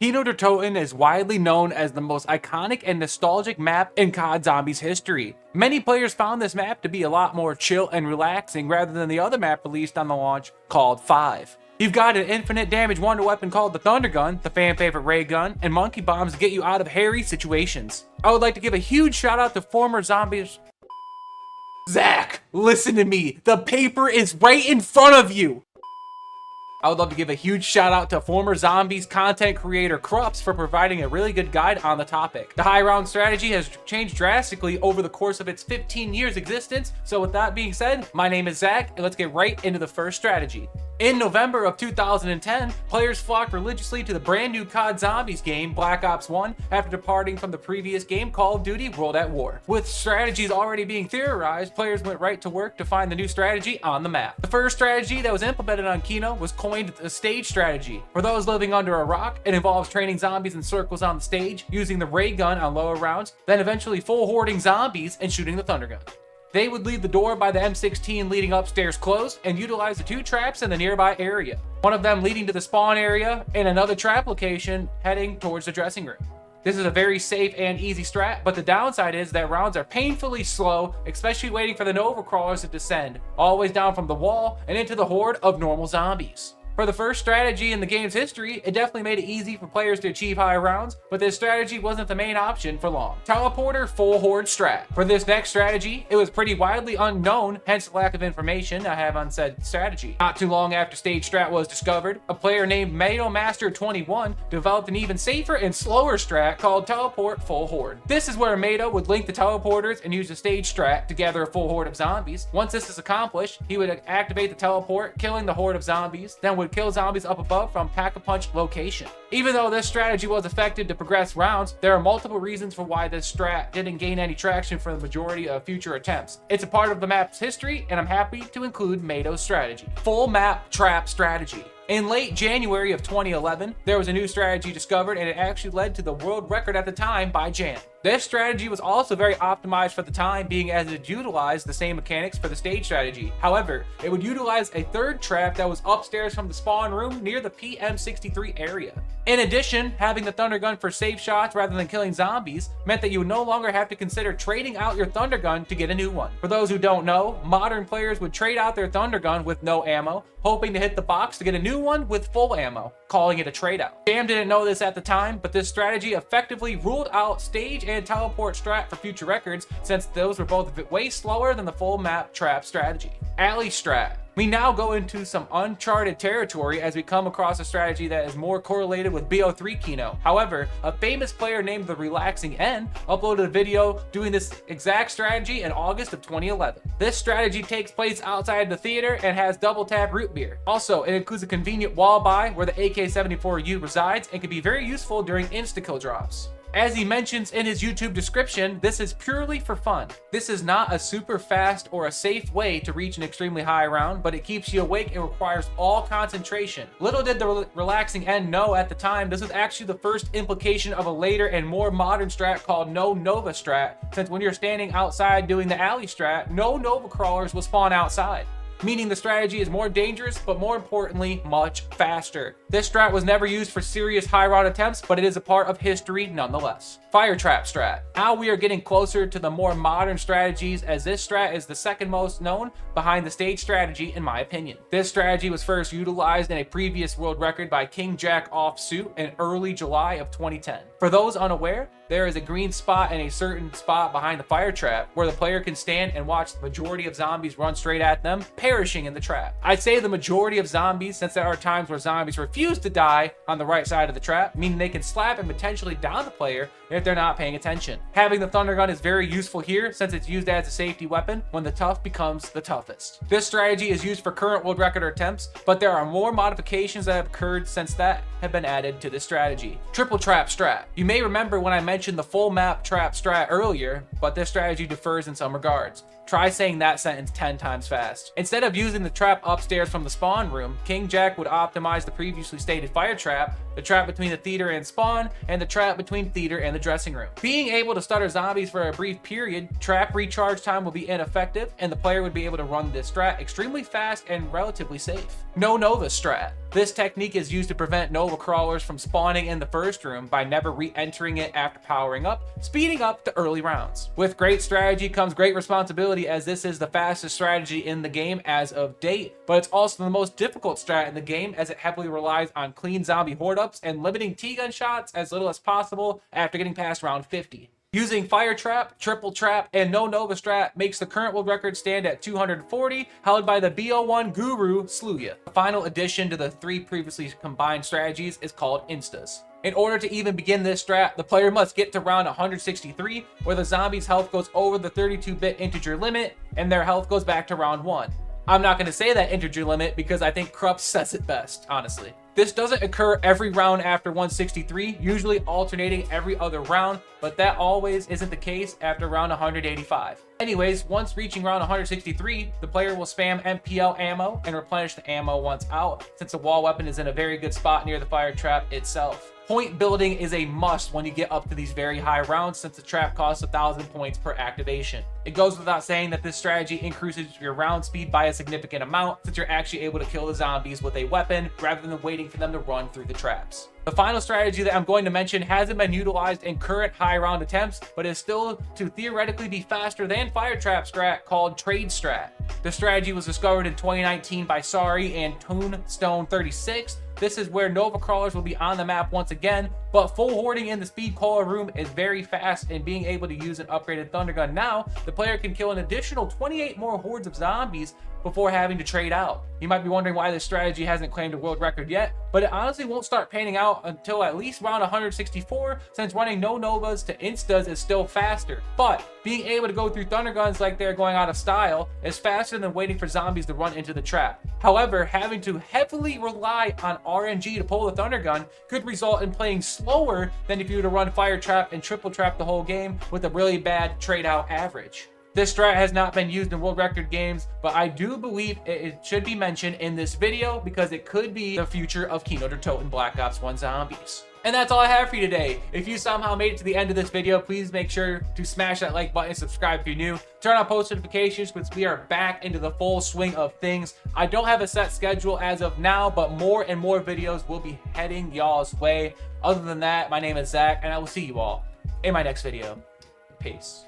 Kino Der Toten is widely known as the most iconic and nostalgic map in COD Zombies history. Many players found this map to be a lot more chill and relaxing rather than the other map released on the launch called 5. You've got an infinite damage wonder weapon called the Thunder Gun, the fan favorite ray gun, and monkey bombs to get you out of hairy situations. I would like to give a huge shout out to former zombies. Zach, listen to me. The paper is right in front of you. I would love to give a huge shout out to former Zombies content creator Krups for providing a really good guide on the topic. The high round strategy has changed drastically over the course of its 15 years existence, so with that being said, my name is Zach, and let's get right into the first strategy. In November of 2010, players flocked religiously to the brand new COD Zombies game, Black Ops 1, after departing from the previous game, Call of Duty World at War. With strategies already being theorized, players went right to work to find the new strategy on the map. The first strategy that was implemented on Kino was coined the stage strategy. For those living under a rock, it involves training zombies in circles on the stage, using the ray gun on lower rounds, then eventually full hoarding zombies and shooting the Thunder Gun. They would leave the door by the M16 leading upstairs closed and utilize the 2 traps in the nearby area. One of them leading to the spawn area and another trap location heading towards the dressing room. This is a very safe and easy strat, but the downside is that rounds are painfully slow, especially waiting for the Nova crawlers to descend, always down from the wall and into the horde of normal zombies. For the first strategy in the game's history, it definitely made it easy for players to achieve high rounds, but this strategy wasn't the main option for long. Teleporter full horde strat. For this next strategy, it was pretty widely unknown, hence the lack of information I have on said strategy. Not too long after stage strat was discovered, a player named Mato21 developed an even safer and slower strat called teleport full horde. This is where Mato would link the teleporters and use the stage strat to gather a full horde of zombies. Once this is accomplished, he would activate the teleport, killing the horde of zombies, then would kill zombies up above from pack-a-punch location. Even though this strategy was effective to progress rounds, there are multiple reasons for why this strat didn't gain any traction for the majority of future attempts. It's a part of the map's history, and I'm happy to include Mato's strategy. Full map trap strategy. In late January of 2011, there was a new strategy discovered, and it actually led to the world record at the time by Jan. This strategy was also very optimized for the time, being as it utilized the same mechanics for the stage strategy. However, it would utilize a third trap that was upstairs from the spawn room near the PM63 area. In addition, having the Thunder Gun for safe shots rather than killing zombies meant that you would no longer have to consider trading out your Thunder Gun to get a new one. For those who don't know, modern players would trade out their Thunder Gun with no ammo, hoping to hit the box to get a new one with full ammo, calling it a trade out. Jam didn't know this at the time, but this strategy effectively ruled out stage and teleport strat for future records, since those were both way slower than the full map trap strategy. Alley strat. We now go into some uncharted territory as we come across a strategy that is more correlated with BO3 Kino. However, a famous player named the Relaxing N uploaded a video doing this exact strategy in August of 2011. This strategy takes place outside the theater and has double tap root beer. Also, it includes a convenient wall buy where the AK-74U resides and can be very useful during insta-kill drops. As he mentions in his YouTube description, this is purely for fun. This is not a super fast or a safe way to reach an extremely high round, but it keeps you awake and requires all concentration. Little did the Relaxing N know at the time, this was actually the first implication of a later and more modern strat called no Novas Strat, since when you're standing outside doing the alley strat, no Nova crawlers will spawn outside, meaning the strategy is more dangerous, but more importantly, much faster. This strat was never used for serious high round attempts, but it is a part of history nonetheless. Fire trap strat. Now we are getting closer to the more modern strategies, as this strat is the second most known behind the stage strategy in my opinion. This strategy was first utilized in a previous world record by King Jack Offsuit in early July of 2010. For those unaware, there is a green spot in a certain spot behind the fire trap where the player can stand and watch the majority of zombies run straight at them, perishing in the trap. I say the majority of zombies since there are times where zombies refuse to die on the right side of the trap, meaning they can slap and potentially down the player if they're not paying attention. Having the Thunder Gun is very useful here since it's used as a safety weapon when the tough becomes the toughest. This strategy is used for current world record attempts, but there are more modifications that have occurred since that have been added to this strategy. Triple trap strat. You may remember when I mentioned the full map trap strat earlier, but this strategy differs in some regards. Try saying that sentence 10 times fast. Instead of using the trap upstairs from the spawn room, King Jack would optimize the previously stated fire trap, the trap between the theater and spawn, and the trap between theater and the dressing room. Being able to stutter zombies for a brief period, trap recharge time will be ineffective, and the player would be able to run this strat extremely fast and relatively safe. No Novas Strat. This technique is used to prevent Nova crawlers from spawning in the first room by never re-entering it after powering up, speeding up the early rounds. With great strategy comes great responsibility, as this is the fastest strategy in the game as of date, but it's also the most difficult strat in the game, as it heavily relies on clean zombie horde ups and limiting T-gun shots as little as possible after getting past round 50. Using fire trap, triple trap, and no Novas Strat makes the current world record stand at 240, held by the BO1 guru Sluya. The final addition to the 3 previously combined strategies is called Instas. In order to even begin this strat, the player must get to round 163, where the zombies' health goes over the 32-bit integer limit, and their health goes back to round 1. I'm not going to say that integer limit because I think Krupp says it best, honestly. This doesn't occur every round after 163, usually alternating every other round, but that always isn't the case after round 185. Anyways, once reaching round 163, the player will spam MPL ammo and replenish the ammo once out, since the wall weapon is in a very good spot near the fire trap itself. Point building is a must when you get up to these very high rounds, since the trap costs 1,000 points per activation. It goes without saying that this strategy increases your round speed by a significant amount, since you're actually able to kill the zombies with a weapon rather than waiting for them to run through the traps. The final strategy that I'm going to mention hasn't been utilized in current high round attempts, but is still to theoretically be faster than fire trap strat, called trade strat. The strategy was discovered in 2019 by Sari and Toonstone36. This is where Nova crawlers will be on the map once again, but full hoarding in the speed cola room is very fast, and being able to use an upgraded thunder gun now, the player can kill an additional 28 more hordes of zombies before having to trade out. You might be wondering why this strategy hasn't claimed a world record yet, but it honestly won't start panning out until at least round 164, since running no Novas to Instas is still faster. But being able to go through thunder guns like they're going out of style is faster than waiting for zombies to run into the trap. However, having to heavily rely on RNG to pull the thunder gun could result in playing slower than if you were to run fire trap and triple trap the whole game with a really bad trade out average. This strat has not been used in world record games, but I do believe it should be mentioned in this video because it could be the future of Kino Der Toten Black Ops 1 Zombies. And that's all I have for you today. If you somehow made it to the end of this video, please make sure to smash that like button and subscribe if you're new. Turn on post notifications because we are back into the full swing of things. I don't have a set schedule as of now, but more and more videos will be heading y'all's way. Other than that, my name is Zach, and I will see you all in my next video. Peace.